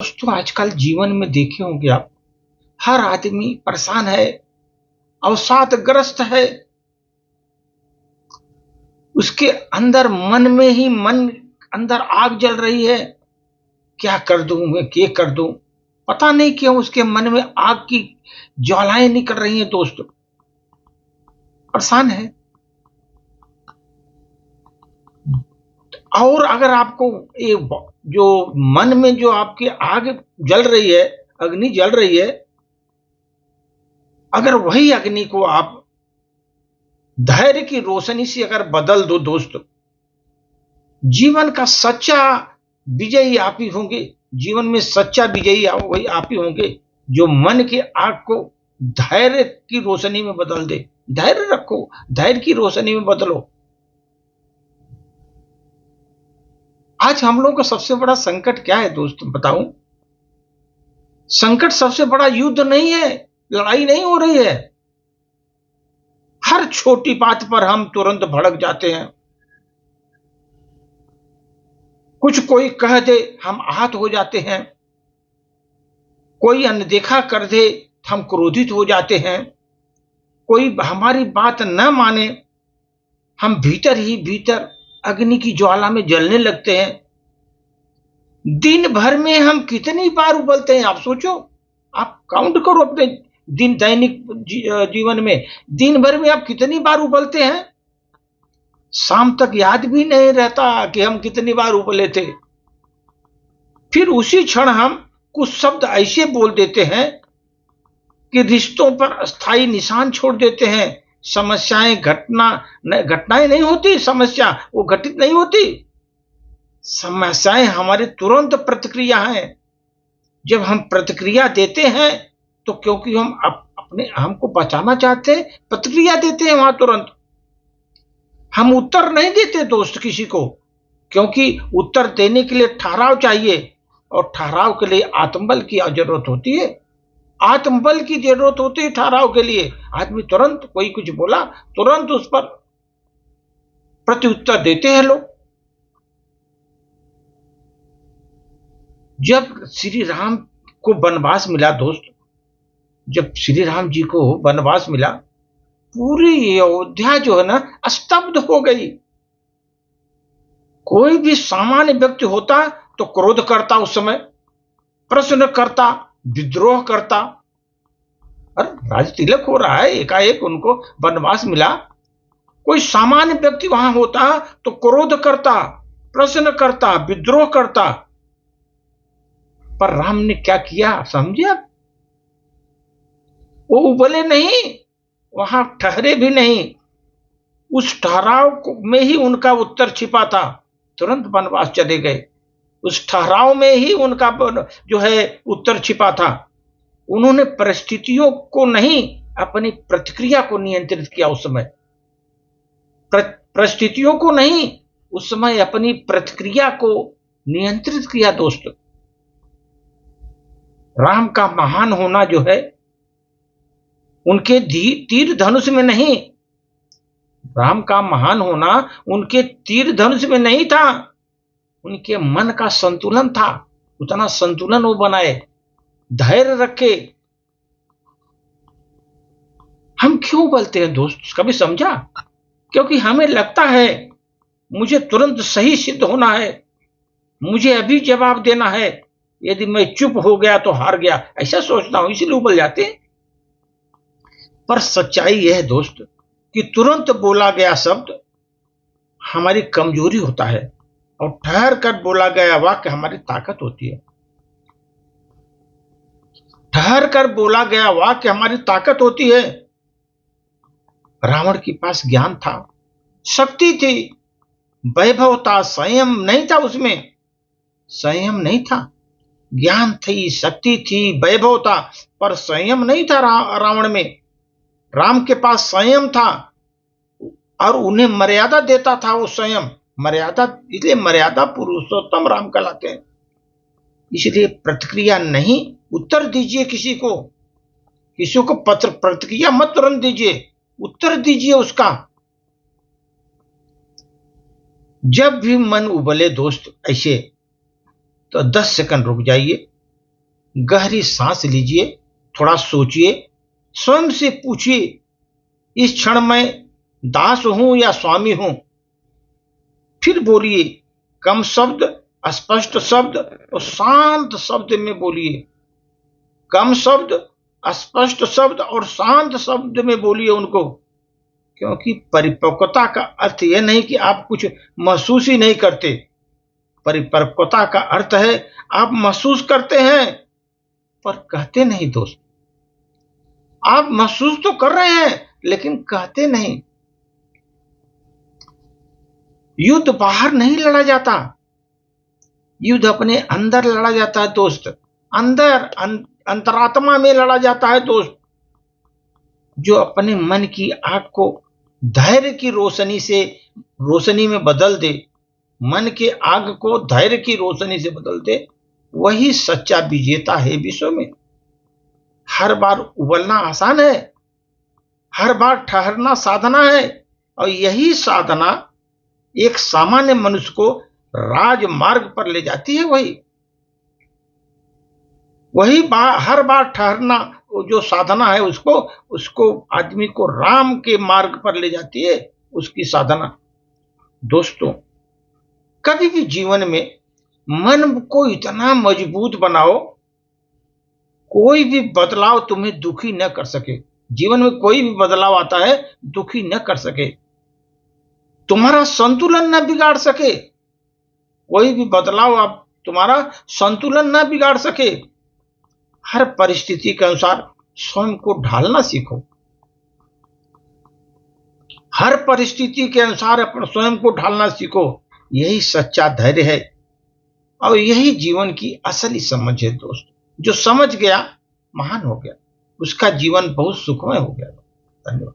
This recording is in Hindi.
दोस्तों आजकल जीवन में देखे होंगे आप, हर आदमी परेशान है, अवसादग्रस्त है। उसके अंदर मन में ही मन अंदर आग जल रही है। क्या कर दूं मैं, क्या कर दूं? पता नहीं क्यों उसके मन में आग की ज्वालाएं निकल रही हैं। दोस्तों परेशान है। और अगर आपको ये जो मन में जो आपकी आग जल रही है, अग्नि जल रही है, अगर वही अग्नि को आप धैर्य की रोशनी से अगर बदल दो दोस्त, जीवन का सच्चा विजयी आप ही होंगे। जीवन में सच्चा विजयी वही आप ही होंगे जो मन की आग को धैर्य की रोशनी में बदल दे। धैर्य रखो, धैर्य की रोशनी में बदलो। आज हम लोगों का सबसे बड़ा संकट क्या है दोस्त, बताऊं? संकट सबसे बड़ा युद्ध नहीं है, लड़ाई नहीं हो रही है। हर छोटी बात पर हम तुरंत भड़क जाते हैं। कुछ कोई कह दे हम आहत हो जाते हैं, कोई अनदेखा कर दे हम क्रोधित हो जाते हैं, कोई हमारी बात न माने हम भीतर ही भीतर अग्नि की ज्वाला में जलने लगते हैं। दिन भर में हम कितनी बार उबलते हैं, आप सोचो, आप काउंट करो अपने दिन दैनिक जीवन में दिन भर में आप कितनी बार उबलते हैं। शाम तक याद भी नहीं रहता कि हम कितनी बार उबले थे। फिर उसी क्षण हम कुछ शब्द ऐसे बोल देते हैं कि रिश्तों पर अस्थायी निशान छोड़ देते हैं। समस्याएं घटनाएं नहीं होती, समस्या वो घटित नहीं होती। समस्याएं हमारी तुरंत प्रतिक्रिया है। जब हम प्रतिक्रिया देते हैं तो क्योंकि हम अपने हमको बचाना चाहते हैं, प्रतिक्रिया देते हैं वहां तुरंत। हम उत्तर नहीं देते दोस्त किसी को, क्योंकि उत्तर देने के लिए ठहराव चाहिए और ठहराव के लिए आत्मबल की जरूरत होती है। आत्मबल की जरूरत होती है ठहराव के लिए। आदमी तुरंत कोई कुछ बोला तुरंत उस पर प्रत्युत्तर देते हैं लोग। जब श्री राम को वनवास मिला दोस्त, जब श्री राम जी को वनवास मिला, पूरी अयोध्या जो है ना स्तब्ध हो गई। कोई भी सामान्य व्यक्ति होता तो क्रोध करता, उस समय प्रश्न करता, विद्रोह करता। अरे राज तिलक हो रहा है, एकाएक उनको वनवास मिला, कोई सामान्य व्यक्ति वहां होता तो क्रोध करता, प्रश्न करता, विद्रोह करता। पर राम ने क्या किया समझे आप? वो उबले नहीं, वहां ठहरे भी नहीं। उस ठहराव में ही उनका उत्तर छिपा था। तुरंत वनवास चले गए। उस ठहराव में ही उनका जो है उत्तर छिपा था। उन्होंने परिस्थितियों को नहीं, अपनी प्रतिक्रिया को नियंत्रित किया। उस समय परिस्थितियों को नहीं, उस समय अपनी प्रतिक्रिया को नियंत्रित किया। दोस्त राम का महान होना जो है उनके तीर धनुष में नहीं, राम का महान होना उनके तीर धनुष में नहीं था, उनके मन का संतुलन था। उतना संतुलन वो बनाए, धैर्य रखे। हम क्यों बोलते हैं दोस्त, कभी समझा? क्योंकि हमें लगता है मुझे तुरंत सही सिद्ध होना है, मुझे अभी जवाब देना है, यदि मैं चुप हो गया तो हार गया, ऐसा सोचता हूं, इसलिए उबल जाते हैं। पर सच्चाई यह है दोस्त कि तुरंत बोला गया शब्द हमारी कमजोरी होता है और ठहर कर बोला गया वाक्य हमारी ताकत होती है। ठहर कर बोला गया वाक्य हमारी ताकत होती है। रावण के पास ज्ञान था, शक्ति थी, वैभव था, संयम नहीं था उसमें। संयम नहीं था, ज्ञान थी, शक्ति थी, वैभव था, पर संयम नहीं था रावण में। राम के पास संयम था और उन्हें मर्यादा देता था वो संयम। मर्यादा, इसलिए मर्यादा पुरुषोत्तम राम कहलाते हैं। इसलिए प्रतिक्रिया नहीं, उत्तर दीजिए किसी को प्रतिक्रिया मत तुरंत दीजिए, उत्तर दीजिए उसका। जब भी मन उबले दोस्त ऐसे, तो 10 सेकंड रुक जाइए, गहरी सांस लीजिए, थोड़ा सोचिए, स्वयं से पूछिए, इस क्षण मैं दास हूं या स्वामी हूं? फिर बोलिए, कम शब्द, स्पष्ट शब्द और शांत शब्द में बोलिए। कम शब्द, स्पष्ट शब्द और शांत शब्द में बोलिए उनको, क्योंकि परिपक्वता का अर्थ यह नहीं कि आप कुछ महसूस ही नहीं करते। परिपक्वता का अर्थ है आप महसूस करते हैं पर कहते नहीं दोस्त। आप महसूस तो कर रहे हैं लेकिन कहते नहीं। युद्ध बाहर नहीं लड़ा जाता, युद्ध अपने अंदर लड़ा जाता है दोस्त। अंदर अंतरात्मा में लड़ा जाता है दोस्त। जो अपने मन की आग को धैर्य की रोशनी में बदल दे, मन के आग को धैर्य की रोशनी से बदल दे, वही सच्चा विजेता है विश्व में। हर बार उबलना आसान है, हर बार ठहरना साधना है, और यही साधना एक सामान्य मनुष्य को राजमार्ग पर ले जाती है। वही हर बार ठहरना जो साधना है उसको आदमी को राम के मार्ग पर ले जाती है, उसकी साधना। दोस्तों, कभी भी जीवन में मन को इतना मजबूत बनाओ, कोई भी बदलाव तुम्हें दुखी न कर सके। जीवन में कोई भी बदलाव आता है दुखी न कर सके, तुम्हारा संतुलन न बिगाड़ सके। कोई भी बदलाव आप तुम्हारा संतुलन न बिगाड़ सके। हर परिस्थिति के अनुसार स्वयं को ढालना सीखो। हर परिस्थिति के अनुसार अपने स्वयं को ढालना सीखो। यही सच्चा धैर्य है और यही जीवन की असली समझ है दोस्त। जो समझ गया महान हो गया, उसका जीवन बहुत सुखमय हो गया। धन्यवाद।